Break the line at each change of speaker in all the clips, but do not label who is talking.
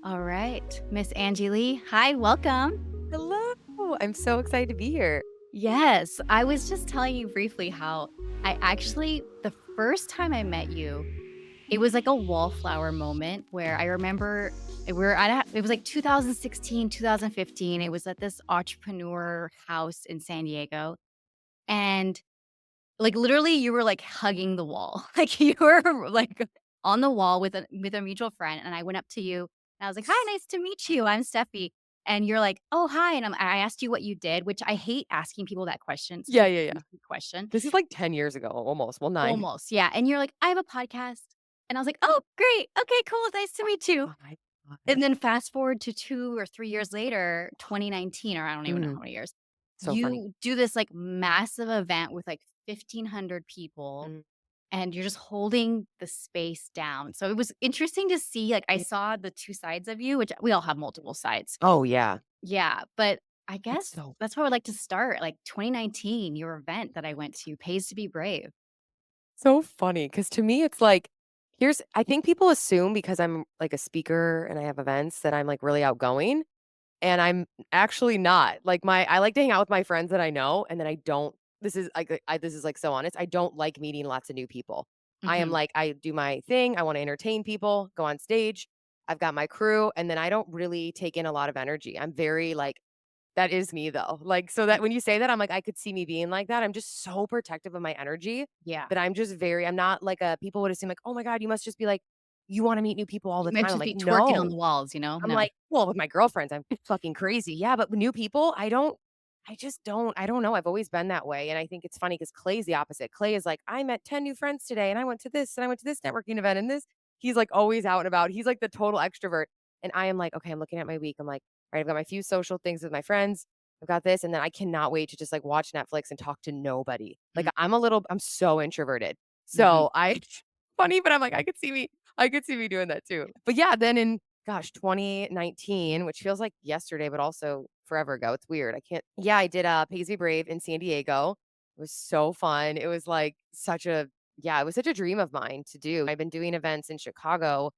All right, Miss Angie Lee. Hi, welcome.
Hello. I'm so excited to be here.
Yes, I was just telling you briefly how the first time I met you, it was like a wallflower moment where I remember it was like 2016, 2015. It was at this entrepreneur house in San Diego. And like literally you were like hugging the wall. Like you were like on the wall with a mutual friend. And I went up to you and I was like, "Hi, nice to meet you. I'm Stefi." And you're like, "Oh, hi." And I asked you what you did, which I hate asking people that question. It's such
Yeah,
a
yeah, yeah.
basic question.
This is like 10 years ago, almost. Well, 9.
Almost. Yeah. And you're like, "I have a podcast." And I was like, "Oh, great. Okay, cool. Nice to meet you."
Oh my god.
And then fast forward to 2 or 3 years later, 2019, or I don't even know
Mm,
how many years,
so funny.
you do this, like, massive event with, like, 1,500 people,
Mm,
and you're just holding the space down. So it was interesting to see, like, I
yeah.
saw the 2 sides of you, which we all have multiple sides.
Oh, yeah.
Yeah, but I
It's
guess
so
that's where I would like to start, like, 2019, your event that I went to, Pays to Be Brave.
so funny because to me, it's like, I think people assume because I'm like a speaker and I have events that I'm like really outgoing, and I'm actually not. Like, I like to hang out with my friends that I know, and then I don't. This is like so honest. I don't like meeting lots of new people. I am
Mhm.
like, I do my thing. I want to entertain people, go on stage. I've got my crew, and then I don't really take in a lot of energy. I'm very like, that is me though. Like, so that when you say that, I'm like, I could see me being like that. I'm just so protective of my energy
Yeah.
that I'm not like people would assume like, oh my God, you must just be like, you want to meet new people all
You
the
might
time. I'm
just
like,
be twerking on
no.
the walls,
I'm
No.
like, well, with my girlfriends, I'm fucking crazy. Yeah, but with new people, I just don't, I don't know. I've always been that way. And I think it's funny because Clay's the opposite. Clay is like, I met 10 new friends today and I went to this and I went to this networking event and this. He's like always out and about. He's like the total extrovert. And I am like, okay, I'm looking at my week. I'm like, all right, I've got my few social things with my friends. I've got this. And then I cannot wait to just like watch Netflix and talk to nobody. Like
Mm,
I'm so introverted.
mhm.
So funny, but I'm like, I could see me doing that too. But yeah, then in gosh, 2019, which feels like yesterday, but also forever ago. It's weird. I can't. Yeah, I did Pays Be Brave in San Diego. It was so fun. It was like it was such a dream of mine to do. I've been doing events in Chicago.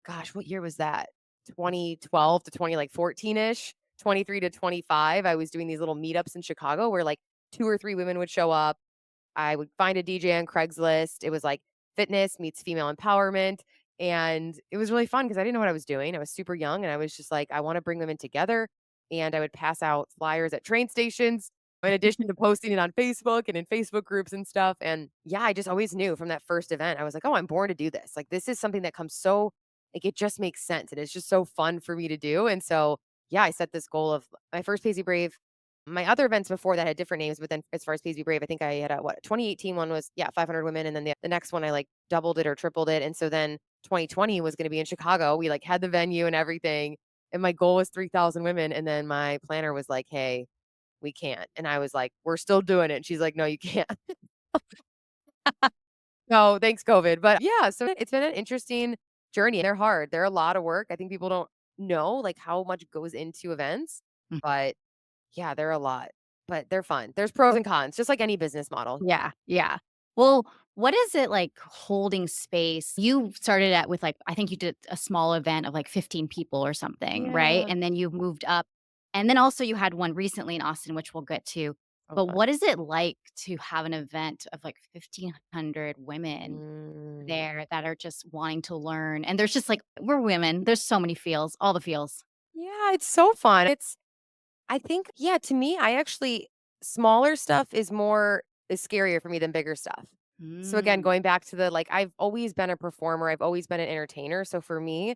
Gosh, what year was that? 2012 to 20 like 14ish, 23 to 25. I was doing these little meetups in Chicago where like two or three women would show up. I would find a DJ on Craigslist. It was like fitness meets female empowerment. And it was really fun because I didn't know what I was doing. I was super young and I was just like, I want to bring women together. And I would pass out flyers at train stations in addition to posting it on Facebook and in Facebook groups and stuff. And yeah, I just always knew from that first event, I was like, oh, I'm born to do this. Like, this is something that comes so, like, it just makes sense. And it's just so fun for me to do. And so, yeah, I set this goal of my first Paisley Brave. My other events before that had different names, but then as far as Pays Be Brave, I think I had a what 2018 one was 500 women, and then the next one I like doubled it or tripled it, and so then 2020 was going to be in Chicago. We like had the venue and everything, and my goal was 3,000 women, and then my planner was like, "Hey, we can't," and I was like, "We're still doing it." And she's like, "No, you can't." No, thanks COVID, but yeah, so it's been an interesting journey. They're hard. They're a lot of work. I think people don't know like how much goes into events,
Mhm.
but yeah, they're a lot, but they're fun. There's pros and cons, just like any business model.
Yeah, yeah. Well, what is it like holding space? You started at with, like I think you did a small event of, like, 15 people or something, right?
Yeah.
And then you moved up, and then also you had one recently in Austin, which we'll get to.
Oh,
But
fun.
what is it like to have an event of, like, 1,500 women
Mm.
there that are just wanting to learn? And there's just, like we're women, there's so many feels, all the feels.
Yeah, it's so fun. I think, yeah, to me, I actually smaller stuff is scarier for me than bigger stuff. So again,
Mm,
going back to the like, I've always been a performer. I've always been an entertainer. So for me,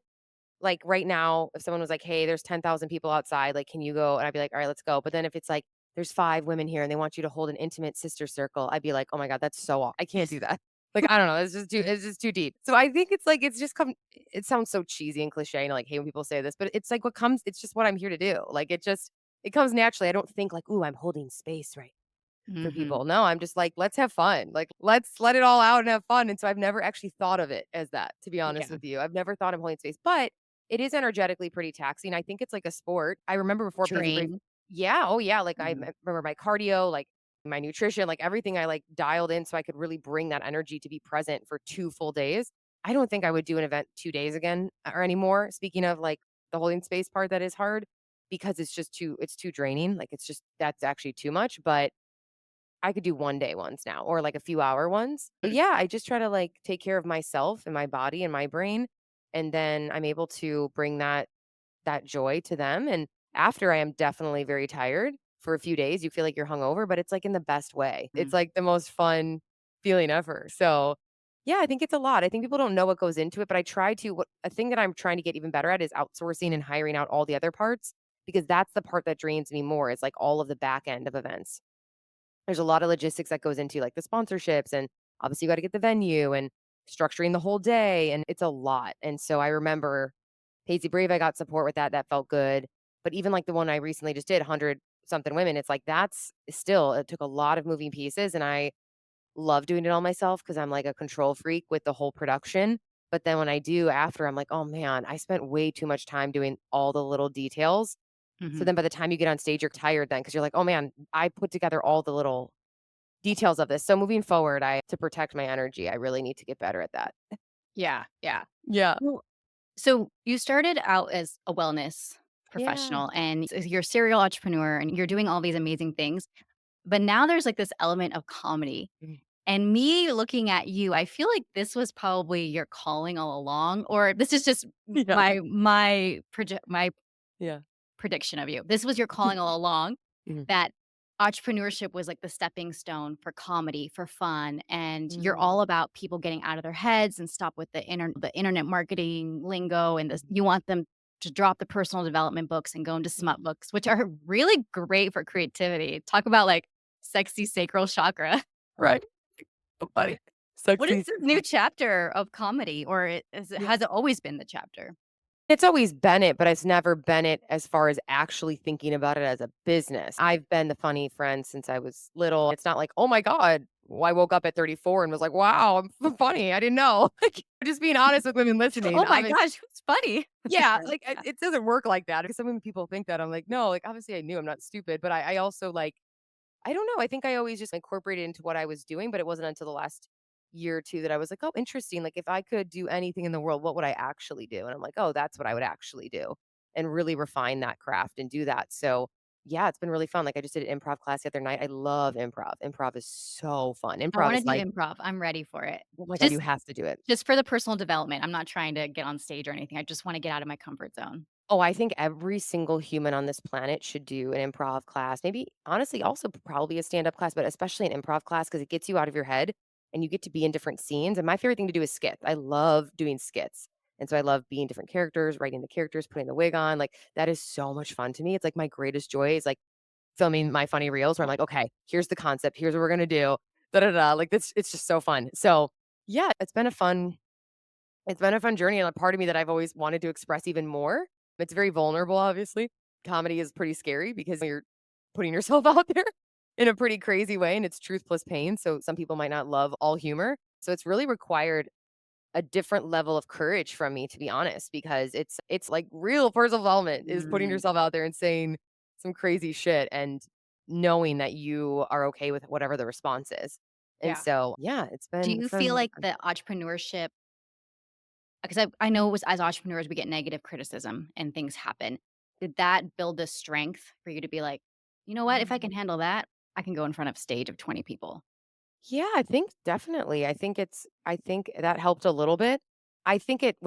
like right now, if someone was like, "Hey, there's 10,000 people outside, like, can you go?" And I'd be like, "All right, let's go." But then if it's like, there's 5 women here and they want you to hold an intimate sister circle, I'd be like, "Oh my God, that's so I can't do that." Like, I don't know, it's just too deep. So I think it's like, it sounds so cheesy and cliche and I like hate when people say this, but it's like it's just what I'm here to do. Like, it comes naturally. I don't think like, "Ooh, I'm holding space right for
mhm.
people." No, I'm just like, "Let's have fun." Like, let's let it all out and have fun. And so I've never actually thought of it as that, to be honest
Yeah,
with you. I've never thought of holding space, but it is energetically pretty taxing. I think it's like a sport. I remember before Paisley Brave.
train.
Yeah, oh yeah, like
Mhm.
remember my cardio, like my nutrition, like everything I like dialed in so I could really bring that energy to be present for 2 full days. I don't think I would do an event 2 days again or anymore. Speaking of like the holding space part that is hard because it's too draining. Like it's just that's actually too much. But I could do 1 day ones now or like a few hour ones. But yeah, I just try to like take care of myself and my body and my brain. And then I'm able to bring that joy to them. And after I am definitely very tired for a few days, you feel like you're hungover, but it's like in the best way. It's
Mm.
like the most fun feeling ever. So yeah, I think it's a lot. I think people don't know what goes into it, but I try to what a thing that I'm trying to get even better at is outsourcing and hiring out all the other parts because that's the part that drains me more is like all of the back end of events. There's a lot of logistics that goes into like the sponsorships and obviously you got to get the venue and structuring the whole day and it's a lot. And so I remember Paisley Brave, I got support with that. That felt good. But even like the one I recently just did, 100 something women, it's like that's still, it took a lot of moving pieces. And I love doing it all myself because I'm like a control freak with the whole production. But then when I do after, I'm like, oh man, I spent way too much time doing all the little details. So
Mhm.
then by the time you get on stage, you're tired then because you're like, oh man, I put together all the little details of this. So moving forward, to protect my energy, I really need to get better at that.
Yeah, yeah.
Yeah.
Well, so you started out as a wellness
Yeah.
professional and you're a serial entrepreneur and you're doing all these amazing things. But now there's like this element of comedy.
Mhm.
And me looking at you, I feel like this was probably your calling all along, or this is just
Yeah.
my
Yeah.
prediction of you. This was your calling all along,
Mhm.
that entrepreneurship was like the stepping stone for comedy, for fun, and you're
Mhm.
all about people getting out of their heads and stop with the internet marketing lingo and this you want them to drop the personal development books and go into smut books, which are really great for creativity. Talk about like sexy sacral chakra.
Right. So funny.
What is
Sexy.
this new chapter of comedy, or
Yeah.
has it always been the chapter?
It's always been it, but it's never been it as far as actually thinking about it as a business. I've been the funny friend since I was little. It's not like, "Oh my god." I woke up at 34 and was like, "Wow, I'm funny. I didn't know." Like, just being honest with women listening.
Oh my gosh, who's funny?
Yeah,
Right,
like,
yeah.
it doesn't work like that, because some people think that. I'm like, "No, like, obviously I knew I'm not stupid," but I also, like I don't know, I think I always just incorporated into what I was doing, but it wasn't until the last year or 2 that I was like, "Oh, interesting, like, if I could do anything in the world, what would I actually do?" And I'm like, "Oh, that's what I would actually do," and really refine that craft and do that, so, yeah, it's been really fun, like, I just did an improv class the other night. I love improv. Improv is so fun.
I
Improv
wanna
is
do
like,
improv. I'm ready for it.
"Oh my god, you
Just
have to do it."
just for the personal development. I'm not trying to get on stage or anything. I just wanna get out of my comfort zone.
Oh, I think every single human on this planet should do an improv class. Maybe honestly, also probably a stand-up class, but especially an improv class because it gets you out of your head and you get to be in different scenes. And my favorite thing to do is skits. I love doing skits. And so I love being different characters, writing the characters, putting the wig on. Like that is so much fun to me. It's like my greatest joy is like filming my funny reels where I'm like, okay, here's the concept, here's what we're gonna do. Da da da. Like this, it's just so fun. So yeah, it's been a fun journey and a part of me that I've always wanted to express even more. It's very vulnerable, obviously. Comedy is pretty scary because you're putting yourself out there in a pretty crazy way and it's truth plus pain. So some people might not love all humor. So it's really required a different level of courage from me to be honest because it's like real personal development is putting
Mm,
yourself out there and saying some crazy shit and knowing that you are okay with whatever the response is. And
yeah.
so, yeah,
Do
it's
you feel
been
like the entrepreneurship, because I know as entrepreneurs, we get negative criticism and things happen. Did that build the strength for you to be like, "You know what? If I can handle that, I can go in front of stage of 20 people."
Yeah, I think definitely. I think that helped a little bit. I think it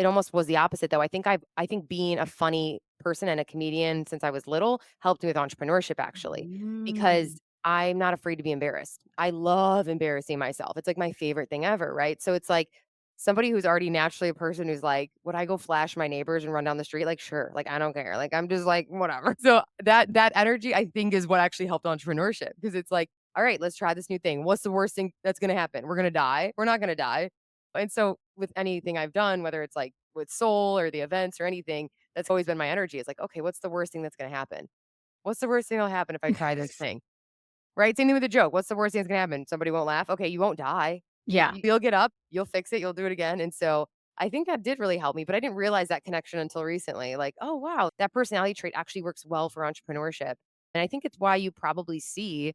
almost was the opposite though. I think being a funny person and a comedian since I was little helped me with entrepreneurship actually because
Mm.
I'm not afraid to be embarrassed. I love embarrassing myself. It's like my favorite thing ever, right? So it's like somebody who's already naturally a person who's like, would I go flash my neighbors and run down the street? Like, sure. Like, I don't care. Like, I'm just like, whatever. So that energy I think is what actually helped entrepreneurship because it's like all right, let's try this new thing. What's the worst thing that's going to happen? We're going to die. We're not going to die. And so with anything I've done, whether it's like with soul or the events or anything, that's always been my energy. It's like, okay, what's the worst thing that's going to happen? What's the worst thing that'll happen if I try this thing? Right? Same thing with a joke. What's the worst thing that's going to happen? Somebody won't laugh. Okay, you won't die.
Yeah.
You'll get up, you'll fix it, you'll do it again. And so I think that did really help me, but I didn't realize that connection until recently. Like, oh, wow, that personality trait actually works well for entrepreneurship. And I think it's why you probably see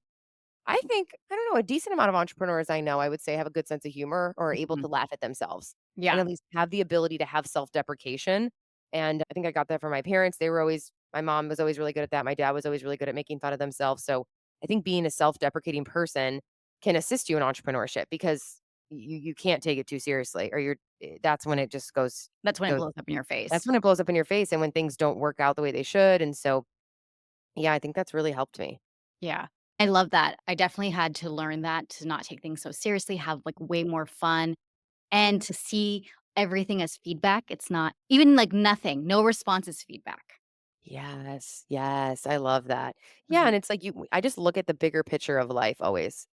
I don't know, a decent amount of entrepreneurs I know, I would say, have a good sense of humor or are able
Mhm.
to laugh at themselves and
Yeah.
at least have the ability to have self-deprecation And I think I got that from my parents. My mom was always really good at that. My dad was always really good at making fun of themselves. So I think being a self-deprecating person can assist you in entrepreneurship because you can't take it too seriously or that's when it just
That's when it
goes
blows up in your
that's
face.
when it blows up in your face and when things don't work out the way they should. And so yeah, I think that's really helped me.
Yeah. I love that. I definitely had to learn that to not take things so seriously, have, like, way more fun, and to see everything as feedback. It's not even, like, nothing, no response is feedback.
Yes, yes, I love that. Yeah,
Mhm.
and it's like I just look at the bigger picture of life always.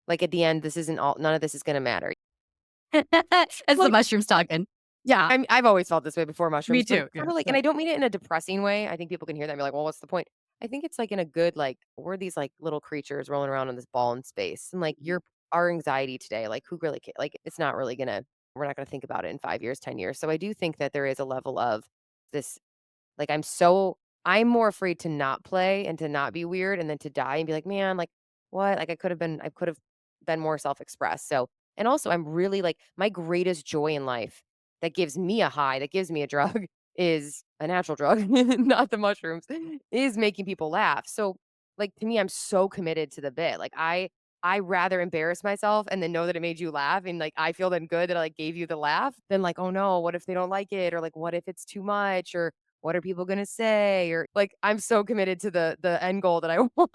Like at the end, this isn't all none of this is gonna matter.
That's the
Like,
mushrooms talking.
yeah, I've always felt this way before
Me
mushrooms, but
too,
it's
yeah,
kinda like and
but
I don't mean it in a depressing way. I think people can hear that and be like, "Well, what's the point?" I think it's like in a good, like, we're these like little creatures rolling around on this ball in space. And like
Mhm.
our anxiety today, like who really like it's not really gonna we're not gonna think about it in 5 years, 10 years. So I do think that there is a level of this like, I'm more afraid to not play and to not be weird and then to die and be like, "Man, like, what? Like, I could have been more self-expressed." So and also, I'm really like my greatest joy in life that gives me a high, that gives me a drug is a natural drug, not the mushrooms, is making people laugh. So, like, to me, I'm so committed to the bit. Like, I rather embarrass myself and then know that it made you laugh and, like, I feel then good that I, like, gave you the laugh than, like, "Oh, no, what if they don't like it?" Or, like, "What if it's too much?" Or what are people gonna say? Or like, I'm so committed to the end goal that I want.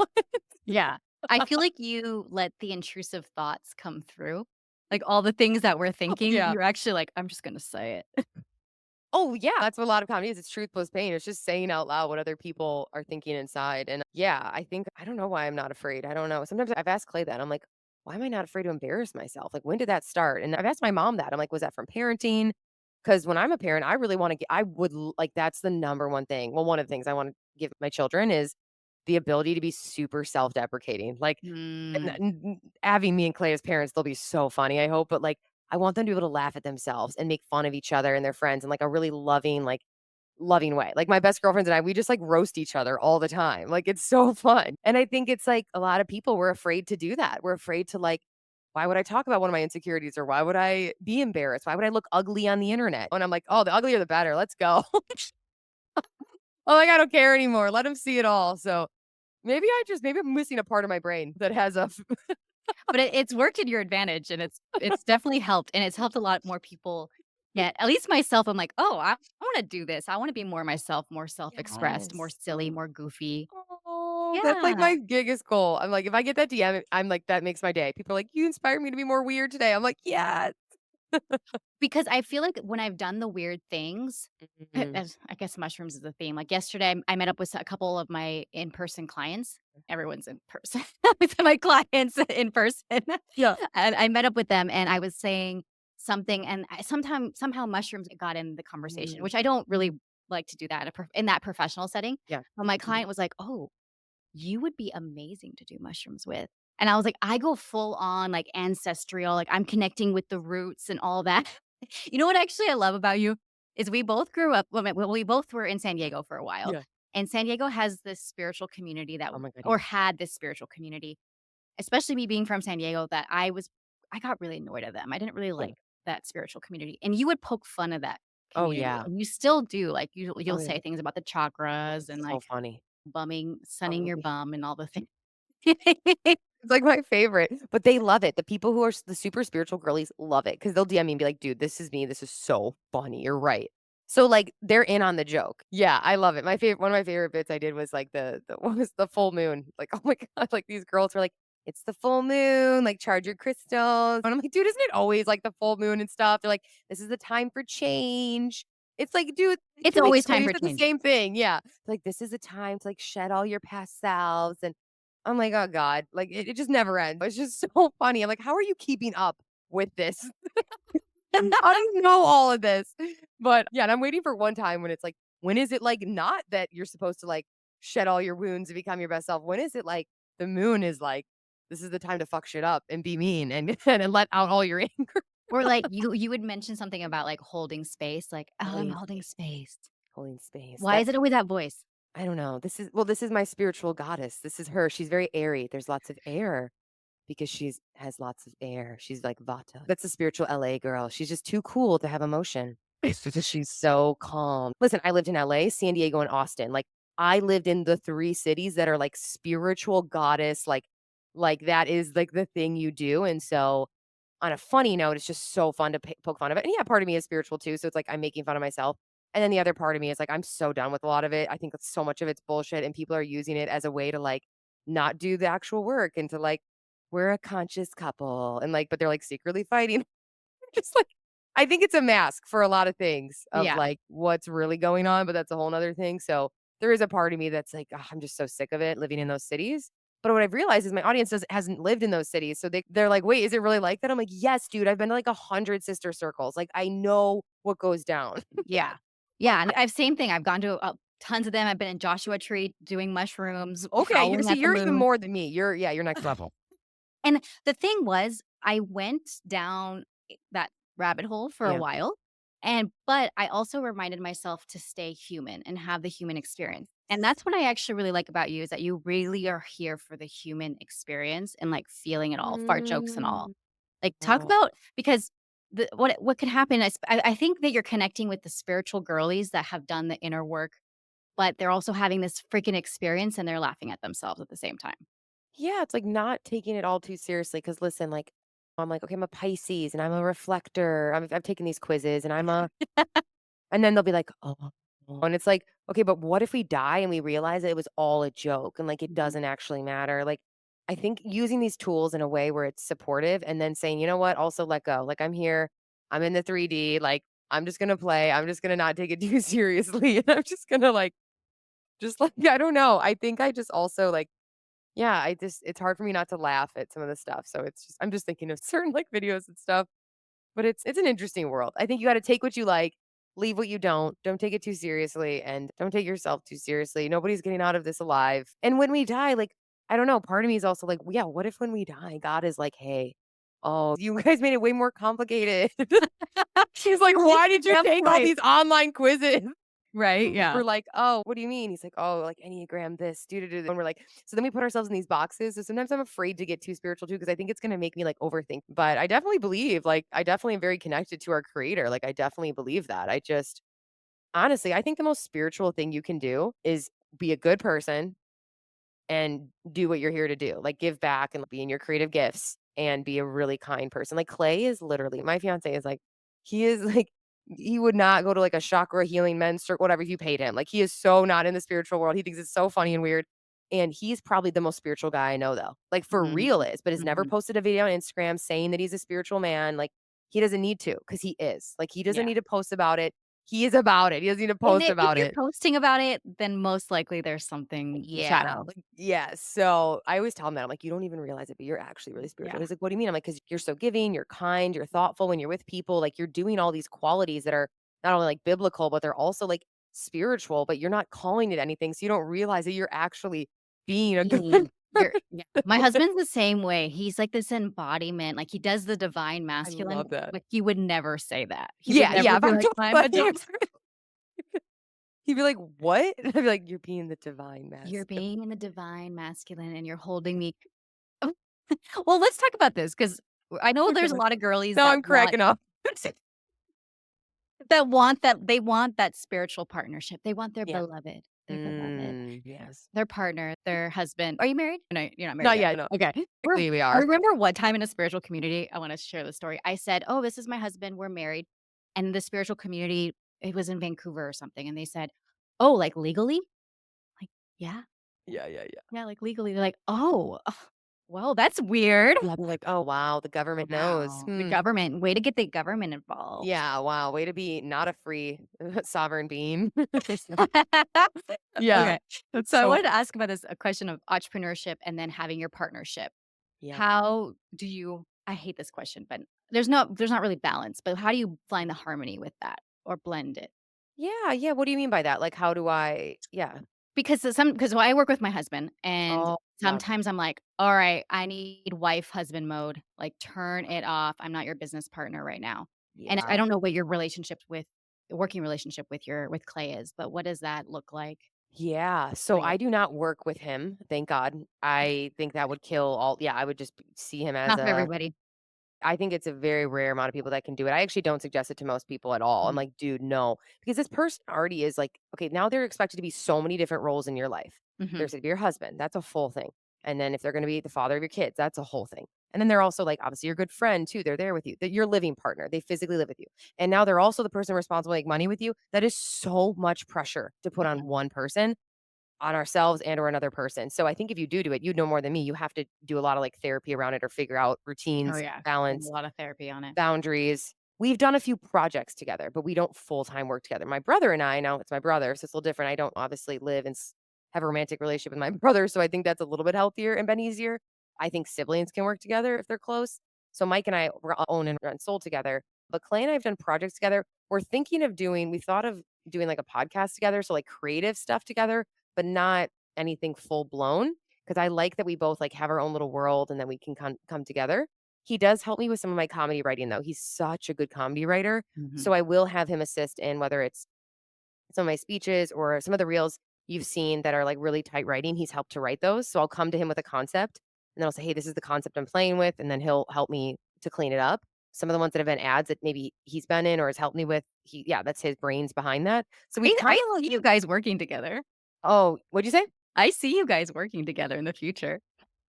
Yeah. I feel like you let the intrusive thoughts come through. Like, all the things that we're thinking,
Yeah.
you're actually like, "I'm just gonna say it."
Oh, yeah, that's what a lot of comedy is. It's truth plus pain. It's just saying out loud what other people are thinking inside. And yeah, I don't know why I'm not afraid. I don't know. Sometimes I've asked Clay that. I'm like, why am I not afraid to embarrass myself? Like, when did that start? And I've asked my mom that. I'm like, was that from parenting? Because when I'm a parent, I really want to get, like, that's the number one thing. Well, one of the things I want to give my children is the ability to be super self deprecating. Like,
Mm.
having me and Clay as parents, they'll be so funny, I hope, but, like, I want them to be able to laugh at themselves and make fun of each other and their friends in, like, a really loving, loving way. Like, my best girlfriends and I, we just, like, roast each other all the time. Like, it's so fun, and I think it's, like, a lot of people, we're afraid to do that. We're afraid to, like, "Why would I talk about one of my insecurities?" Or, "Why would I be embarrassed? Why would I look ugly on the internet?" And I'm like, "Oh, the uglier the better. Let's go." I'm like, "I don't care anymore. Let them see it all." So, maybe I'm missing a part of my brain that has a
But it's worked in your advantage, and it's definitely helped, and it's helped a lot more people get at least myself, I'm like, "Oh, I wanna do this. I wanna be more myself, more self-expressed, more
Yes.
silly, more goofy."
Oh, that's like
Yeah.
my biggest goal. I'm like, if I get that DM, I'm like, that makes my day. People are like, "You inspire me to be more weird today." I'm like, "Yes."
Because I feel like when I've done the weird things,
Mhm.
as I guess mushrooms is the theme. Like yesterday, I met up with a couple of my in-person clients. Everyone's in person with my clients in person,
Yeah.
and I met up with them, and I was saying something, and somehow mushrooms got in the conversation,
Mm.
which I don't really like to do that in that professional setting.
Yeah.
But my client was like, "Oh, you would be amazing to do mushrooms with." And I was like, I go full on like ancestral, like I'm connecting with the roots and all that. You know what actually I love about you is we both grew up, well, we both were in San Diego for a while.
Yeah.
And San Diego has this spiritual community
Oh my god,
or
yeah.
had this spiritual community, especially me being from San Diego, that I got really annoyed at them. I didn't really
Yeah.
like that spiritual community. And you would poke fun of that
Oh,
community.
yeah.
And you still do. Like
Oh,
you'll
yeah.
say things about the chakras and
It's so
like
funny.
sunning
Oh,
your
yeah.
bum and all the things.
It's like my favorite, but they love it. The people who are the super spiritual girlies love it because they'll DM me and be like, "Dude, this is me. This is so funny. You're right." So like they're in on the joke. Yeah, I love it. My favorite, one of my favorite bits I did was like the what was the full moon. Like, oh my god, like these girls were like, "It's the full moon. Like, charge your crystals." And I'm like, "Dude, isn't it always like the full moon and stuff?" They're like, "This is the time for change." It's like, dude,
It's
to me,
always time
we
for
said the
change.
same thing. Yeah, like this is a time to like shed all your past selves and I'm like, "Oh god." Like, it just never ends. It's just so funny. I'm like, "How are you keeping up with this? How do you know all of this?" But, yeah, and I'm waiting for one time when it's like, when is it, like, not that you're supposed to, like, shed all your wounds and become your best self? When is it, like, the moon is like, "This is the time to fuck shit up and be mean and and let out all your anger."
Or like you would mention something about like holding space, like, "Oh, I'm
Holding
holding
space,
space."
holding space.
Why is it always that voice?
I don't know. This is my spiritual goddess. This is her. She's very airy. There's lots of air. Because has lots of air. She's like Vata. That's a spiritual LA girl. She's just too cool to have emotion. It's because she's so calm. Listen, I lived in LA, San Diego, and Austin. Like, I lived in the 3 cities that are, like, spiritual goddess, like, that is, like, the thing you do, and so, on a funny note, it's just so fun to poke fun of it, and yeah, part of me is spiritual too, so it's like I'm making fun of myself, and then the other part of me is like, I'm so done with a lot of it. I think that so much of it's bullshit, and people are using it as a way to, like, not do the actual work and to, like, "We're a conscious couple," and, like but they're, like, secretly fighting. Just like I think it's a mask for a lot of things of,
Yeah.
like, what's really going on, but that's a whole whole 'nother thing, so there is a part of me that's like, "Ugh, I'm just so sick of it living in those cities." But what I've realized is my audience hasn't lived in those cities, so they're like, "Wait, is it really like that?" I'm like, "Yes, dude, I've been to, like, 100 sister circles, like, I know what goes down."
Yeah. Yeah, and I've same thing, I've gone to, tons of them, I've been in Joshua Tree doing mushrooms,
Okay,
howling at the
you're even
moon.
more than me. You're next level.
And the thing was, I went down that rabbit hole for a
Yeah.
while, but I also reminded myself to stay human and have the human experience. And that's what I actually really like about you is that you really are here for the human experience and, like, feeling it all, fart jokes and all.
Mm.
Like, talk
Wow.
about because what could happen is I think that you're connecting with the spiritual girlies that have done the inner work, but they're also having this freaking experience and they're laughing at themselves at the same time.
Yeah, it's like not taking it all too seriously. Cause listen, like, I'm like, "Okay, I'm a Pisces and I'm a reflector." I've taken these quizzes and I'm a and then they'll be like, "Oh." And it's like, "Okay, but what if we die and we realize that it was all a joke and, like, it
Mhm.
doesn't actually matter?" Like, I think using these tools in a way where it's supportive and then saying, "You know what? Also let go. Like, I'm here. I'm in the 3D. Like, I'm just gonna play. I'm just gonna not take it too seriously, and I'm just gonna, like, just, like" I don't know. I think I just also, like yeah, I just it's hard for me not to laugh at some of the stuff, so it's just I'm just thinking of certain, like, videos and stuff, but it's an interesting world. I think you gotta take what you like, leave what you don't take it too seriously, and don't take yourself too seriously. Nobody's getting out of this alive, and when we die, like, I don't know, part of me is also like, "Well, yeah, what if when we die, God is like, 'Hey, oh, you guys made it way more complicated.'" She's like,
Right?
"Why did you
Yep,
take all
right.
these online quizzes?"
Right, yeah.
We're like, "Oh, what do you mean?" He's like, "Oh, like Enneagram this, do do do." And we're like so then we put ourselves in these boxes. So sometimes I'm afraid to get too spiritual too because I think it's gonna make me like overthink. But I definitely believe, like, I definitely am very connected to our creator. Like, I definitely believe that. I just honestly, I think the most spiritual thing you can do is be a good person and do what you're here to do. Like, give back and be in your creative gifts and be a really kind person. Like, Clay is literally my fiance is like, he is like, he would not go to like a chakra healing men's circle, whatever, if you paid him. Like, he is so not in the spiritual world. He thinks it's so funny and weird. And he's probably the most spiritual guy I know, though. Like, for
Mhm,
real is, but has never
mhm.
posted a video on Instagram saying that he's a spiritual man. Like, he doesn't need to because he is. Like, he doesn't
Yeah.
need to post about it. He is about it. He doesn't need to
And
post
if
about
you're
it.
posting about it, then most likely there's something
Yeah,
shadow.
like yeah, so I always tell him that, I'm like, "You don't even realize it, but you're actually really spiritual."
Yeah.
He's like, "What do you mean?" I'm like, "'Cause you're so giving, you're kind, you're thoughtful when you're with people, like, you're doing all these qualities that are not only, like, biblical, but they're also, like, spiritual, but you're not calling it anything, so you don't realize that you're actually being a good."
Being you're yeah. My husband's the same way. He's like this embodiment, like, he does the divine
I
masculine,
love that.
but he would never say that. He would
Yeah,
never
yeah, if
be
I
like,
told
"I'm
my
a divine."
he'd be like, "What?" I'd be like, "You're being the divine
You're
masculine."
being in the divine masculine and you're holding me. Well, let's talk about this because I know there's a
Okay.
lot of girlies
No,
that
I'm cracking up.
they want that spiritual partnership. They want
Yeah.
their beloved,
Yes.
their partner, their husband. Are you married? No, you're not married
Not
yet.
yet, no.
Okay.
Technically, we
I
are.
remember one time in a spiritual community, I wanna share the story. I said, "Oh, this is my husband, we're married." And the spiritual community, it was in Vancouver or something, and they said, "Oh, like legally?" Like, "Yeah,
Yeah, yeah, yeah.
yeah, like legally." They're like, "Oh, ugh, well, that's weird."
Yeah, they're like, "Oh, wow, the government knows.
Wow. The
Hmm.
government, way to get the government involved.
Yeah, wow, way to be not a free sovereign being." Yeah,
Okay.
that's
So I
so
wanted to ask about this a question of entrepreneurship and then having your partnership.
yeah.
How do you I hate this question, but there's not really balance, but how do you find the harmony with that or blend it?
Yeah, yeah, what do you mean by that? Like, how do I yeah.
Because I work with my husband and
Oh, yeah.
sometimes I'm like, "All right, I need wife husband mode. Like turn it off. I'm not your business partner right now." And I
Yeah.
don't know what your relationship with working relationship with your with Clay is, but what does that look like
Yeah,
for
so
you?
I do not work with him, thank God. I think that would kill all yeah, I would just see him as
Not for
a
everybody.
I think it's a very rare amount of people that can do it. I actually don't suggest it to most people at all. I'm
Mhm,
like, dude, no. Because this person already is like, okay, now they're expected to be so many different roles in your life.
mhm.
There's to be your husband, that's a full thing. And then if they're going to be the father of your kids, that's a whole thing. And then they're also like, obviously, your good friend too. They're there with you, that your living partner. They physically live with you. And now they're also the person responsible to make money with you. That is so much pressure to put on one person, on ourselves and or another person. So I think if you do it, you know more than me. You have to do a lot of like therapy around it or figure out
Oh,
routines,
yeah. A
balance,
lot of therapy on it.
boundaries. We've done a few projects together, but we don't full time work together. My brother and I, now it's my brother, so it's a little different. I don't obviously live and have a romantic relationship with my brother. So I think that's a little bit healthier and been easier. I think siblings can work together if they're close. So Mike and I own and run Soul together. But Clay and I have done projects together. We thought of doing like a podcast together. So like creative stuff together, but not anything full blown. Cause I like that we both like have our own little world and then we can come together. He does help me with some of my comedy writing, though. He's such a good comedy writer.
Mhm.
So I will have him assist in whether it's some of my speeches or some of the reels you've seen that are like really tight writing. He's helped to write those. So I'll come to him with a concept and then I'll say, hey, this is the concept I'm playing with. And then he'll help me to clean it up. Some of the ones that have been ads that maybe he's been in or has helped me with, yeah, that's his brains behind that. So we've kind
I
of,
see you guys working together.
oh, what'd you say?
I see you guys working together in the future.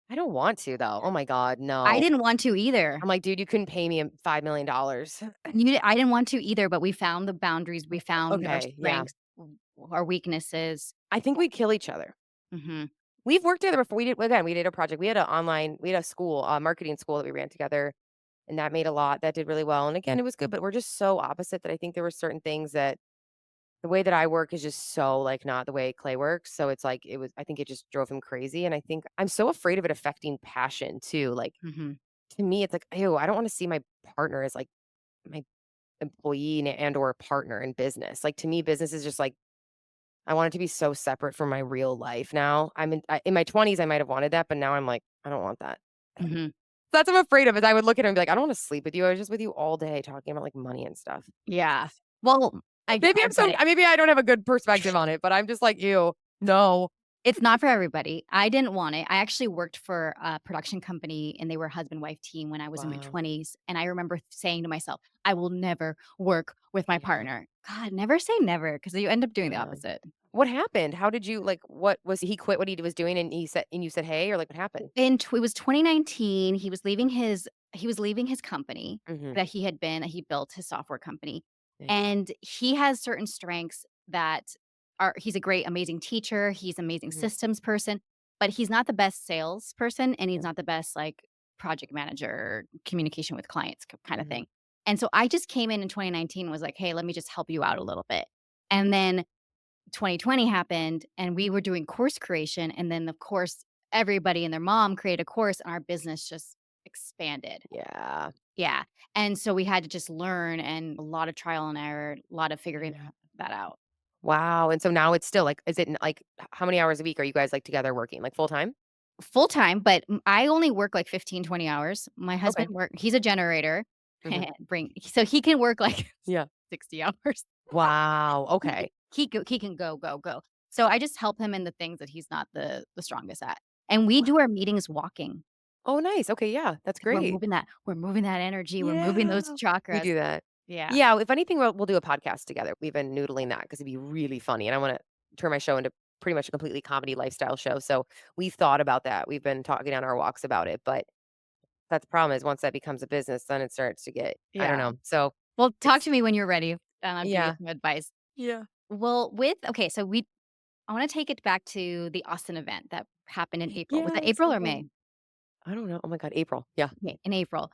I don't want to though. Oh my God,
I
no.
didn't want to either.
I'm like, dude, you couldn't pay me $5 million.
I didn't want to either, but we found the boundaries, we found our
Okay, yeah.
strengths, our weaknesses.
I think we'd kill each other.
Mhm,
We've worked together before. We did a project. We had a school, a marketing school that we ran together, and that did really well. And again, it was good, but we're just so opposite that I think there were certain things that the way that I work is just so like not the way Clay works. So it's like I think it just drove him crazy. And I think I'm so afraid of it affecting passion too. Like
mhm,
to me, it's like, ew, I don't want to see my partner as like my employee and or partner in business. Like to me, business is just like I want it to be so separate from my real life now. In my 20s, I might have wanted that, but now I'm like, I don't want that.
mhm.
That's what I'm afraid of is I would look at him and be like, I don't want to sleep with you. I was just with you all day talking about like money and stuff.
Yeah. Well, I get it.
Maybe I don't have a good perspective on it, but I'm just like you. No.
It's not for everybody. I didn't want it. I actually worked for a production company, and they were a husband-wife team when I was in my
Wow.
20s, and I remember saying to myself, "I will never work with my
Yeah.
partner." God, never say never, because you end up doing the
Yeah.
opposite.
What happened? How did you like what was he quit what he was doing and you said, hey, or like what happened?
It was 2019, he was leaving his company
Mm-hmm.
that he built his software company,
Nice.
and he has certain strengths that are he's a great, amazing teacher, he's amazing
Hmm.
systems person, but he's not the best salesperson, and he's
Yep.
not the best, like, project manager, communication with clients kinda
Hmm.
thing, and so I just came in 2019 and was like, "Hey, let me just help you out a little bit," and then 2020 happened and we were doing course creation, and then of course everybody and their mom created a course and our business just expanded.
Yeah.
Yeah. And so we had to just learn, and a lot of trial and error, a lot of figuring
Yeah.
that out.
Wow. And so now it's still like, like how many hours a week are you guys like together working? Like full time?
Full time, but I only work like 15, 20 hours. My husband
Okay.
he's a generator.
Hmm.
So he can work like
Yeah.
60 hours.
Wow. Okay.
He can go. So I just help him in the things that he's not the strongest at. And we do our meetings walking.
Oh, nice. Okay, yeah, that's
'Cause
great.
we're moving that energy, we're moving those
Yeah. We
chakras.
do that.
Yeah.
Yeah, if anything, we'll do a podcast together. We've been noodling that because 'cause it'd be really funny, and I wanna turn my show into pretty much a completely comedy lifestyle show, so we've thought about that. We've been talking on our walks about it, but that's the problem is once that becomes a business, then it starts to get I don't
Yeah.
know. So
Well, talk
it's
to me when you're ready, and I'll give you
yeah.
some advice.
Yeah.
Well, so I wanna take it back to the Austin event that happened in April. Was that
Yes,
April or
okay.
May?
I don't know. Oh my god, April. Yeah.
Okay, in April.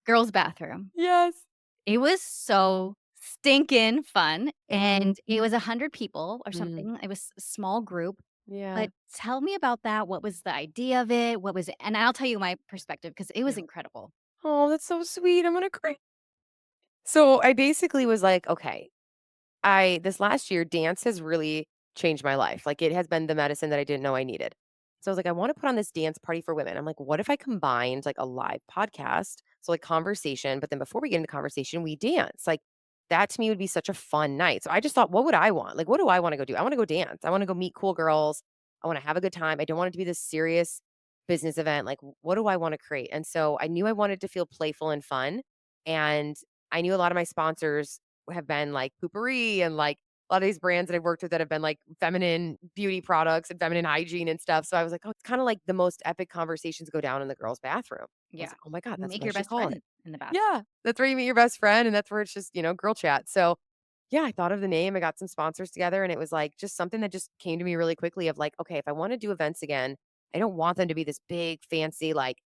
Girls' bathroom.
Yes.
It was so stinking fun,
Mhm.
and it was 100 people or
Mhm.
something. It was a small group,
Yeah.
but tell me about that. What was the idea of it? What was it? And I'll tell you my perspective because it was
Yeah.
incredible.
Oh, that's so sweet. I'm gonna cry. So I basically was like, okay, I this last year, dance has really changed my life. Like it has been the medicine that I didn't know I needed. So I was like, I want to put on this dance party for women. I'm like, what if I combined like a live podcast? So like conversation, but then before we get into conversation, we dance. Like that to me would be such a fun night. So I just thought, what would I want? Like, what do I want to go do? I want to go dance. I want to go meet cool girls. I want to have a good time. I don't want it to be this serious. business event, like, what do I wanna create? And so I knew I wanted to feel playful and fun, and I knew a lot of my sponsors have been, like, Poopery and, like, a lot of these brands that I've worked with that have been, like, feminine beauty products and feminine hygiene and stuff, so I was like, "Oh, it's kinda like the most epic conversations go down in the girls' bathroom." I was
Yeah.
like, "Oh my god, that's
Make
what I
your
should
best
call it."
friend in the bathroom.
Yeah, that's where you meet your best friend, and that's where it's just, girl chat. So, yeah, I thought of the name, I got some sponsors together, and it was, like, just something that just came to me really quickly of, like, okay, if I wanna do events again, I don't want them to be this big, fancy, like,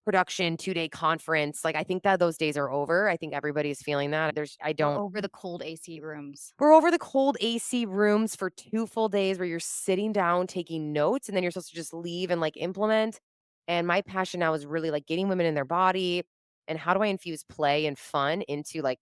production 2-day conference. Like, I think that those days are over. I think everybody's feeling that. There's I
We're
don't
over the cold AC rooms.
We're over the cold AC rooms for 2 full days where you're sitting down taking notes, and then you're supposed to just leave and, like, implement. And my passion now is really, like, getting women in their body, and how do I infuse play and fun into, like,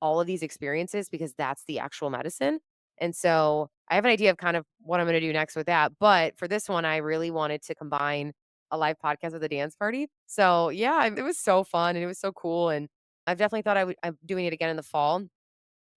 all of these experiences because that's the actual medicine. And so I have an idea of kind of what I'm going to do next with that. But for this one, I really wanted to combine a live podcast with a dance party. So yeah, it was so fun and it was so cool. And I've definitely thought I'm doing it again in the fall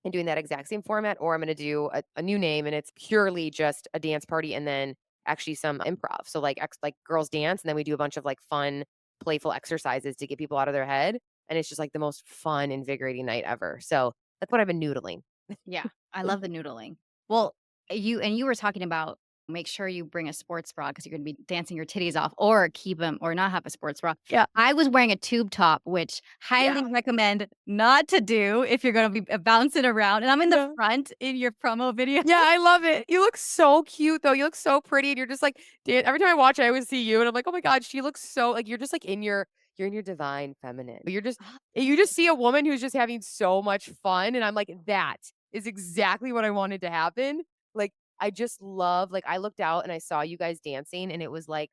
and doing that exact same format, or I'm going to do a new name and it's purely just a dance party and then actually some improv. So like girls dance and then we do a bunch of like fun, playful exercises to get people out of their head. And it's just like the most fun, invigorating night ever. So that's what I've been noodling.
Yeah, I love the noodling. Well, you were talking about make sure you bring a sports bra because you're gonna be dancing your titties off or keep them or not have a sports bra.
Yeah.
I was wearing a tube top, which highly
Yeah.
recommend not to do if you're gonna be, bouncing around, and I'm in the
Yeah.
front in your promo video.
Yeah, I love it. You look so cute though. You look so pretty and you're just like every time I watch it, I always see you and I'm like, "Oh my god, she looks so like you're just like you're in your divine feminine." But
Oh,
you just see a woman who's just having so much fun and I'm like, "That is exactly what I wanted to happen." Like I just love like I looked out and I saw you guys dancing and it was like,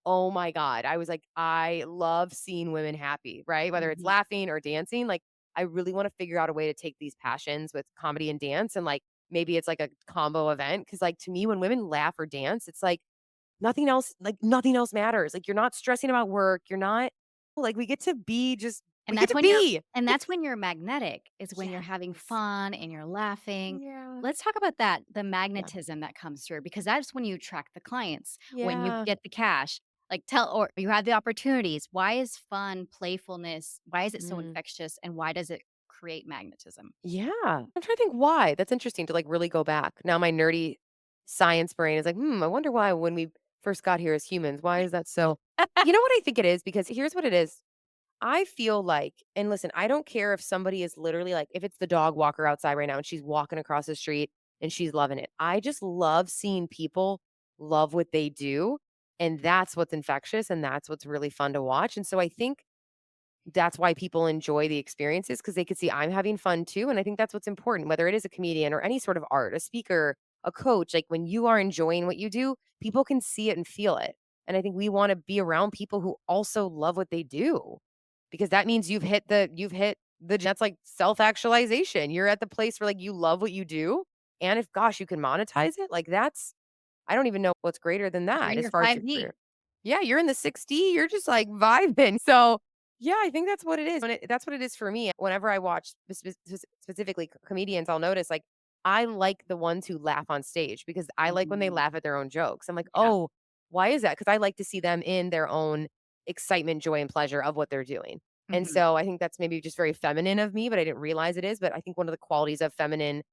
"Oh my god." I was like, "I love seeing women happy," right? Whether it's
mhm.
laughing or dancing, like, I really wanna figure out a way to take these passions with comedy and dance and, like, maybe it's like a combo event. Because like, to me, when women laugh or dance, it's nothing else matters. Like, you're not stressing about work, you're not like,
And
we get
that's
to
when you're
be.
and that's when you're magnetic, is when you're having
Yes.
fun and you're laughing.
Yeah.
Let's talk about that, the
Yeah.
magnetism that comes through, because that's when you attract the clients, when you
Yeah.
get the cash. Like, tell or you have the opportunities. Why is fun, playfulness, why is it so
Mm.
infectious, and why does it create magnetism?
Yeah. I'm trying to think why. That's interesting to, like, really go back. Now my nerdy science brain is like, "Hmm, I wonder why when we first got here as humans, why is that so?" You know what I think it is? Because here's what it is. I feel like and listen, I don't care if somebody is literally like if it's the dog walker outside right now and she's walking across the street and she's loving it. I just love seeing people love what they do, and that's what's infectious and that's what's really fun to watch, and so I think that's why people enjoy the experiences because they could see I'm having fun too, and I think that's what's important, whether it is a comedian or any sort of art, a speaker, a coach, like, when you are enjoying what you do, people can see it and feel it, and I think we wanna be around people who also love what they do, because that means you've hit the that's like self-actualization. You're at the place where, like, you love what you do, and if, gosh, you can monetize it, like, that's I don't even know what's greater than
You're
that
in
as
your
far as your
5D.
career. Yeah, you're in the 60, you're just, like, vibing. So, yeah, I think that's what it is, that's what it is for me. Whenever I watch specifically comedians, I'll notice, like, I like the ones who laugh on stage because I like when they
Mhm.
laugh at their own jokes. I'm like,
Yeah.
"Oh, why is that?" Because I like to see them in their own excitement, joy, and pleasure of what they're doing. And
Mhm.
so I think that's maybe just very feminine of me, but I didn't realize it is, but I think one of the qualities of feminine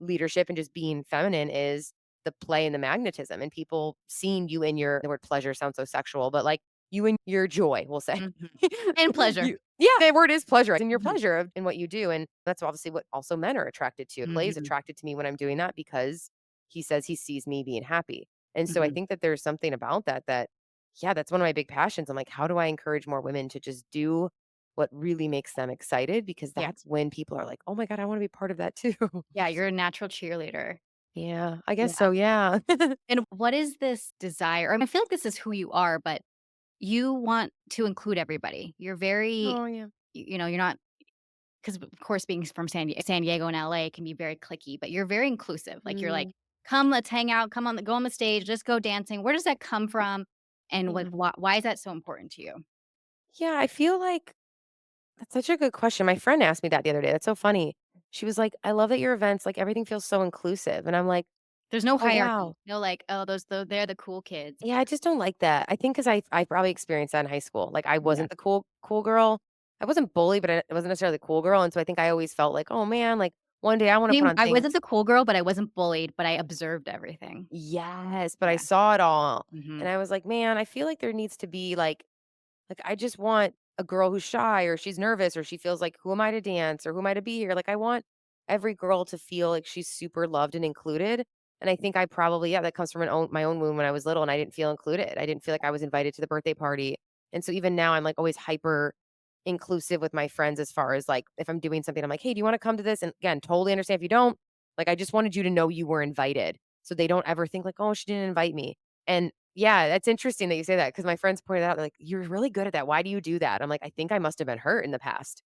leadership and just being feminine is the play and the magnetism and people seeing you in your the word pleasure sounds so sexual, but like you in your joy, we'll say.
Mhm. And pleasure.
Yeah, the word is pleasure. In your
Mhm.
pleasure in what you do. And that's obviously what also men are attracted to. Clay is
Mhm.
attracted to me when I'm doing that because he says he sees me being happy. And so I
Mhm.
think that there's something about that, yeah, that's one of my big passions. I'm like, how do I encourage more women to just do what really makes them excited? Because
Yeah.
that's when people are like, oh my God, I want to be part of that too.
Yeah, you're a natural cheerleader.
Yeah, I guess
Yeah.
so, yeah.
And what is this desire? I mean, I feel like this is who you are, but you want to include everybody. You're very,
Oh, yeah.
you're not, because of course, being from San Diego and LA can be very clicky, but you're very inclusive. Like you're like,
Mm,
come, let's hang out. Come on, go on the stage. Just go dancing. Where does that come from? And
yeah.
why is that so important to you?
Yeah, I feel like that's such a good question. My friend asked me that the other day. That's so funny. She was like, "I love that your events, like, everything feels so inclusive." And I'm like,
There's no
Oh,
hierarchy.
wow.
No, like, "Oh, they're the cool kids."
Yeah, I just don't like that. I think because I probably experienced that in high school. Like, I
Yeah.
wasn't the cool girl. I wasn't bullied, but I wasn't necessarily the cool girl, and so I think I always felt like, "Oh, man, like, one day I wanna put
Same,
on
I
things."
wasn't the cool girl, but I wasn't bullied, but I observed everything.
Yes, but I
Yeah.
saw it all, and
Mhm.
I was like, "Man, I feel like there needs to be, like, I just want a girl who's shy or she's nervous or she feels like, who am I to dance or who am I to be here?" Like, I want every girl to feel like she's super loved and included. And I think I probably, yeah, that comes from my own womb when I was little and I didn't feel included. I didn't feel like I was invited to the birthday party. And so even now I'm like always hyper inclusive with my friends as far as like if I'm doing something, I'm like, hey, do you want to come to this? And again, totally understand if you don't. Like, I just wanted you to know you were invited. So they don't ever think like, oh, she didn't invite me. And yeah, that's interesting that you say that because my friends pointed out, they're like, "You're really good at that. Why do you do that?" I'm like, "I think I must have been hurt in the past."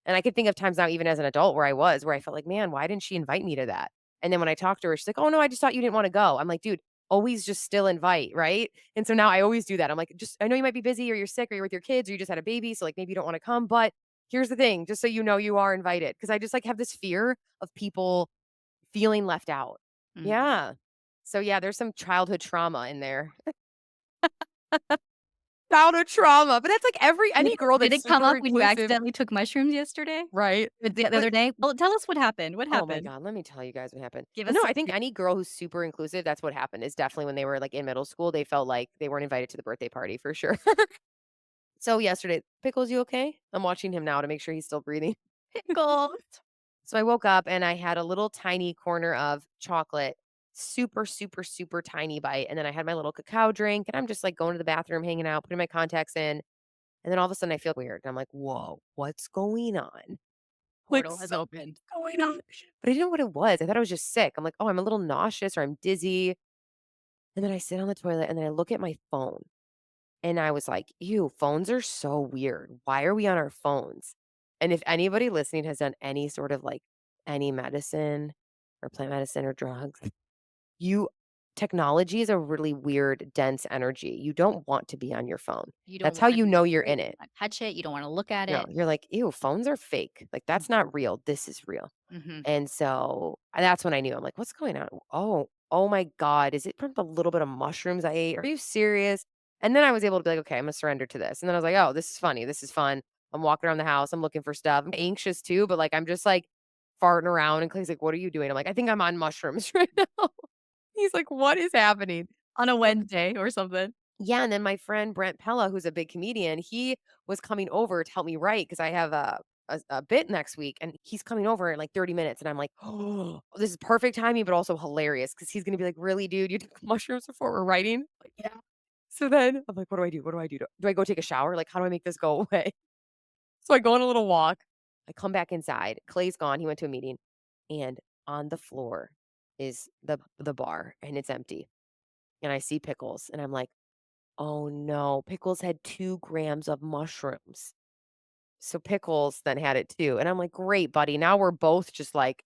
And I could think of times now, even as an adult, where I felt like, "Man, why didn't she invite me to that?" And then when I talked to her, she's like, "Oh no, I just thought you didn't want to go." I'm like, "Dude, always just still invite, right?" And so now I always do that. I'm like, "Just I know you might be busy or you're sick or you're with your kids or you just had a baby, so like maybe you don't want to come, but here's the thing, just so you know you are invited." Because I just like have this fear of people feeling left out.
Mhm.
Yeah. So yeah, there's some childhood trauma in there. Childhood trauma, but that's like
Did
any girl
did
that's
it come
super
up when you
inclusive,
accidentally took mushrooms yesterday?
right?
Or the
But
other day? Well, tell us what happened. What
oh my
happened?
god, let me tell you guys what happened.
Give
But
us
no,
some
I think
tea.
any girl who's super inclusive, that's what happened is definitely when they were like in middle school, they felt like they weren't invited to the birthday party for sure. So yesterday, Pickles, you okay? I'm watching him now to make sure he's still breathing.
Pickles.
So I woke up and I had a little tiny corner of chocolate, super, super, super tiny bite. And then I had my little cacao drink and I'm just like going to the bathroom, hanging out, putting my contacts in. And then all of a sudden I feel weird. And I'm like, whoa, what's going on? Like,
Portal has
something's
opened.
going on. But I didn't know what it was. I thought I was just sick. I'm like, oh, I'm a little nauseous or I'm dizzy. And then I sit on the toilet and then I look at my phone and I was like, ew, phones are so weird. Why are we on our phones? And if anybody listening has done any sort of like any medicine or plant medicine or drugs, you technology is a really weird, dense energy. You don't want to be on your phone.
You don't
That's how
wanna
you
be
know you're
near it,
in
you don't
it.
wanna touch it, you don't wanna look at
No,
it.
you're like, ew, phones are fake. Like, that's
Mhm,
not real. This is real.
mhm.
And so that's when I knew. I'm like, "What's going on? Oh my god, is it from the little bit of mushrooms I ate? Are you serious?" And then I was able to be like, "Okay, I'm gonna surrender to this." And then I was like, "Oh, this is funny. This is fun." I'm walking around the house. I'm looking for stuff. I'm anxious too, but like I'm just like farting around. And Clay's like, "What are you doing?" I'm like, "I think I'm on mushrooms right now." He's like, "What is happening?"
On a Wednesday or something.
Yeah, and then my friend Brent Pella, who's a big comedian, he was coming over to help me write because I have a bit next week, and he's coming over in like 30 minutes, and I'm like, oh, this is perfect timing, but also hilarious because he's gonna be like, really, dude, you took mushrooms before we're writing? Like, yeah. So then I'm like, what do I do? What do I do? Do I go take a shower? Like, how do I make this go away? So I go on a little walk. I come back inside. Clay's gone. He went to a meeting, and on the floor is the bar, and it's empty. And I see Pickles, and I'm like, oh, no. Pickles had 2 grams of mushrooms. So Pickles then had it too, and I'm like, "Great, buddy." Now we're both just, like,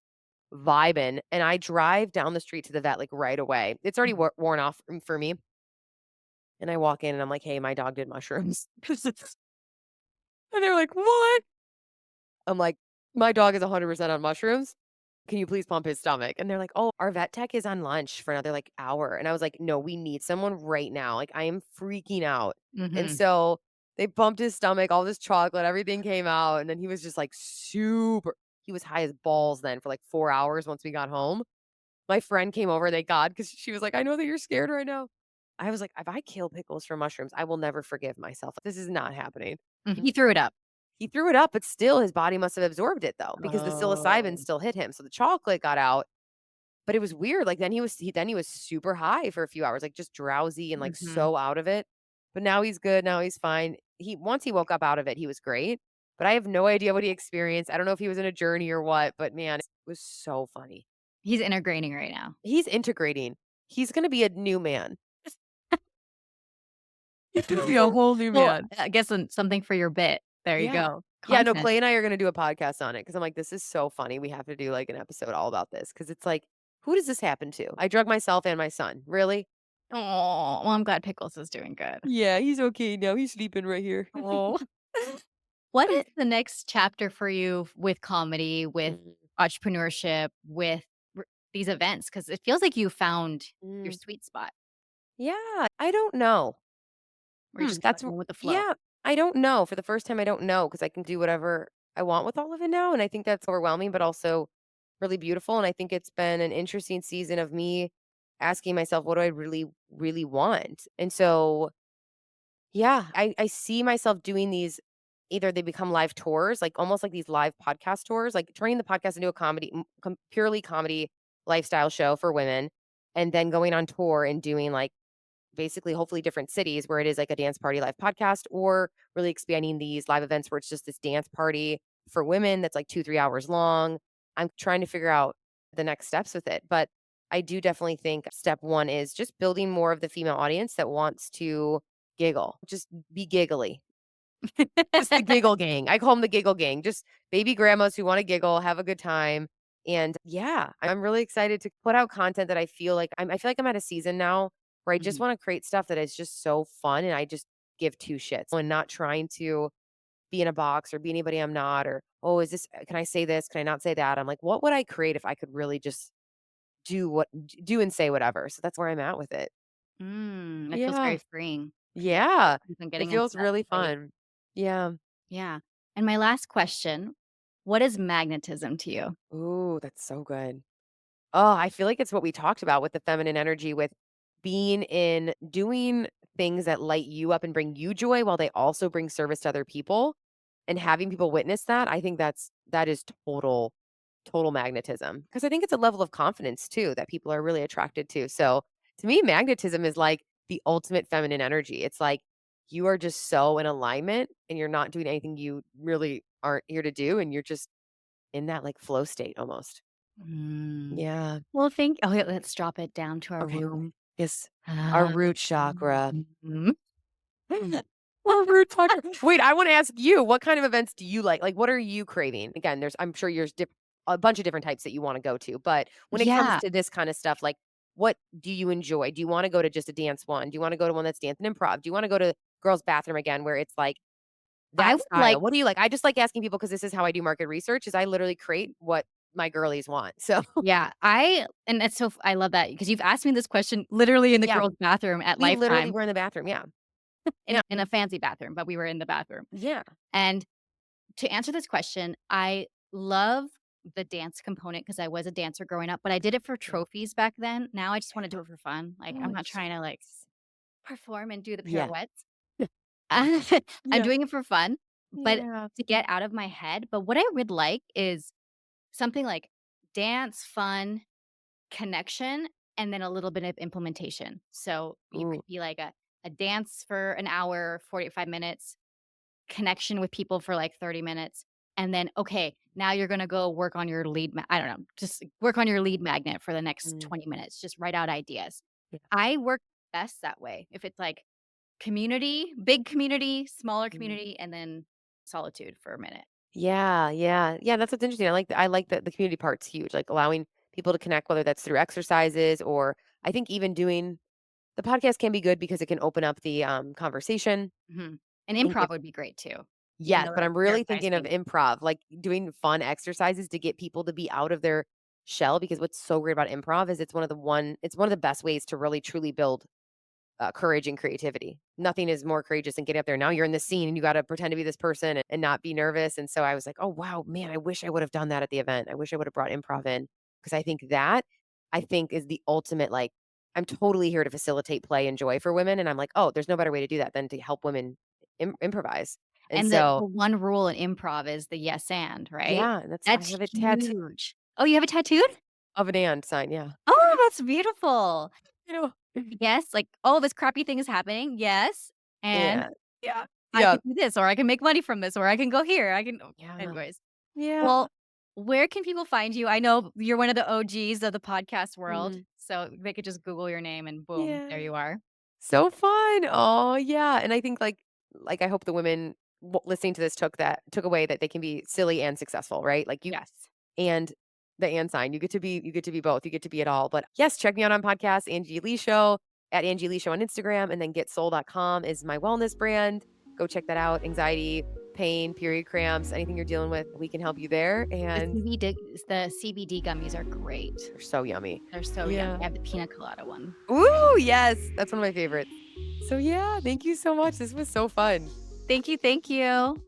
vibing, and I drive down the street to the vet, like, right away. It's already
Mhm.
worn off for me, and I walk in and I'm like, "Hey, my dog did mushrooms." 'Cause it's and they're like, "What?" I'm like, "My dog is 100% on mushrooms. Can you please pump his stomach?" And they're like, "Oh, our vet tech is on lunch for another, like, hour." And I was like, "No, we need someone right now." Like, I am freaking out. And
Mhm.
so they pumped his stomach, all this chocolate, everything came out, and then he was just, like, super he was high as balls then for, like, 4 hours once we got home. My friend came over, thank God, because she was like, "I know that you're scared right now." I was like, "If I kill Pickles for mushrooms, I will never forgive myself. This is not happening."
Mhm. He threw it up.
He threw it up, but still his body must have absorbed it though, because the psilocybin
Oh.
still hit him. So the chocolate got out, but it was weird. Like then he was super high for a few hours, like just drowsy and like
Mhm.
so out of it. But now he's good. Now he's fine. He once he woke up out of it, he was great. But I have no idea what he experienced. I don't know if he was in a journey or what, but man, it was so funny.
He's integrating right now.
He's integrating. He's gonna be a new man. He's gonna be a whole new
Well,
man.
I guess something for your bit. There you
Yeah.
go.
Yeah, no,
Content.
Clay and I are gonna do a podcast on it because 'cause I'm like, "This is so funny. We have to do, like, an episode all about this because it's like, who does this happen to? I drug myself and my son. Really?
Oh, well, I'm glad Pickles is doing good.
Yeah, he's okay now. He's sleeping right here.
Oh. What is the next chapter for you with comedy, with
Mm.
entrepreneurship, with these events? Because it feels like you found your
Mm.
sweet spot,
Yeah, I don't know.
or you're just kinda,
That's
like, going with the flow.
yeah, I don't know. For the first time, I don't know because I can do whatever I want with all of it now, and I think that's overwhelming, but also really beautiful. And I think it's been an interesting season of me asking myself, what do I really, really want? And so, yeah, I see myself doing these. Either they become live tours, like almost like these live podcast tours, like turning the podcast into a comedy, purely comedy lifestyle show for women, and then going on tour and doing like basically hopefully different cities where it is like a dance party live podcast, or really expanding these live events where it's just this dance party for women that's like 2-3 hours long. I'm trying to figure out the next steps with it, but I do definitely think step one is just building more of the female audience that wants to giggle, just be giggly, just the giggle gang. I call them the giggle gang, just baby grandmas who want to giggle, have a good time. And yeah, I'm really excited to put out content that I feel like I'm at a season now where I just
Mhm.
want to create stuff that is just so fun and I just give two shits and not trying to be in a box or be anybody I'm not, or oh, is this can I say this? Can I not say that? I'm like, what would I create if I could really just do and say whatever. So that's where I'm at with it.
That feels very
Yeah.
freeing.
Yeah.
I'm
It
getting into
feels
that
really
space.
fun. Yeah.
Yeah. And my last question, what is magnetism to you?
Ooh, that's so good. Oh, I feel like it's what we talked about with the feminine energy, with being in doing things that light you up and bring you joy while they also bring service to other people and having people witness that. I think that is total magnetism because I think it's a level of confidence too that people are really attracted to. So to me, magnetism is like the ultimate feminine energy. It's like you are just so in alignment and you're not doing anything you really aren't here to do. And you're just in that like flow state almost.
Mm.
Yeah.
Well, wait, let's drop it down to our
Okay.
womb.
Yes. Our
Um,
root chakra.
mm.
Our root chakra. Wait, I want to ask you, what kind of events do you like? Like, what are you craving? Again, I'm sure there's a bunch of different types that you want to go to, but when it comes
Yeah,
to this kind of stuff, like, what do you enjoy? Do you want to go to just a dance one? Do you want to go to one that's dance and improv? Do you want to go to girls' bathroom again, where it's like
I
that
would like
style? What do you like? I just like asking people because this is how I do market research. Is I literally create what my girlies want. So
yeah, and it's so f I love that because you've asked me this question literally in the
yeah,
girls' bathroom at
we literally
Lifetime
were in the bathroom. Yeah,
in
yeah,
in a fancy bathroom, but we were in the bathroom.
yeah.
And to answer this question, I love the dance component because I was a dancer growing up, but I did it for trophies back then. Now I just wanna do it for fun. Like,
Oh,
I'm not trying to, like,
yes.
perform and do the
Yeah.
pirouettes. I'm
Yeah.
doing it for fun, but
Yeah.
to get out of my head. But what I would like is something like dance, fun, connection, and then a little bit of implementation. So you
Ooh.
could be like a dance for an hour, 45 minutes, connection with people for like 30 minutes. And then, okay, now you're going to go work on your I don't know, just work on your lead magnet for the next
Mm.
20 minutes. Just write out ideas.
Yeah.
I work best that way. If it's like community, big community, smaller
Mm.
community, and then solitude for a minute.
Yeah, yeah. Yeah, that's what's interesting. I like the community part's huge, like allowing people to connect, whether that's through exercises or I think even doing the podcast can be good because it can open up the, conversation
Mhm. And
and
improv
give
would be great too, even
yes,
though
but
that's
I'm really thinking of
terrifying.
improv, like doing fun exercises to get people to be out of their shell because what's so great about improv is it's one of the best ways to really truly build courage and creativity. Nothing is more courageous than getting up there. Now you're in the scene and you got to pretend to be this person and not be nervous. And so I was like, oh, wow, man, I wish I would have done that at the event. I wish I would have brought improv in because I think is the ultimate, like, I'm totally here to facilitate play and joy for women. And I'm like, oh, there's no better way to do that than to help women improvise. And
And the
so,
one rule in improv is the yes and, right?
yeah, I
That's
have it tattooed
huge. Oh, you have it tattooed?
of an and sign. Yeah.
Oh, that's beautiful.
You know,
Yes, like, "Oh, this crappy thing is happening, yes, and
yeah. Yeah.
I
Yeah.
could do this, or I can make money from this, or I can go here, I can"
Yeah.
anyways.
Yeah.
Well, where can people find you? I know you're one of the OGs of the podcast world,
Mhm.
so they could just Google your name and boom, there
Yeah.
you are.
So fun. Oh, yeah, and I think, I hope the women listening to this took away that they can be silly and successful, right? Like, you
Yes.
and the and sign, you get to be both, you get to be it all, but, yes, check me out on podcasts, Angie Lee Show, at Angie Lee Show on Instagram, and then getsoul.com is my wellness brand. Go check that out, anxiety, pain, period cramps, anything you're dealing with, we can help you there,
The
and
CBD the CBD gummies are great.
they're so yummy.
They're so yummy.
Yeah.
I have the pina colada one.
Ooh, yes, that's one of my favorites. So, yeah, thank you so much. This was so fun.
Thank you, thank you.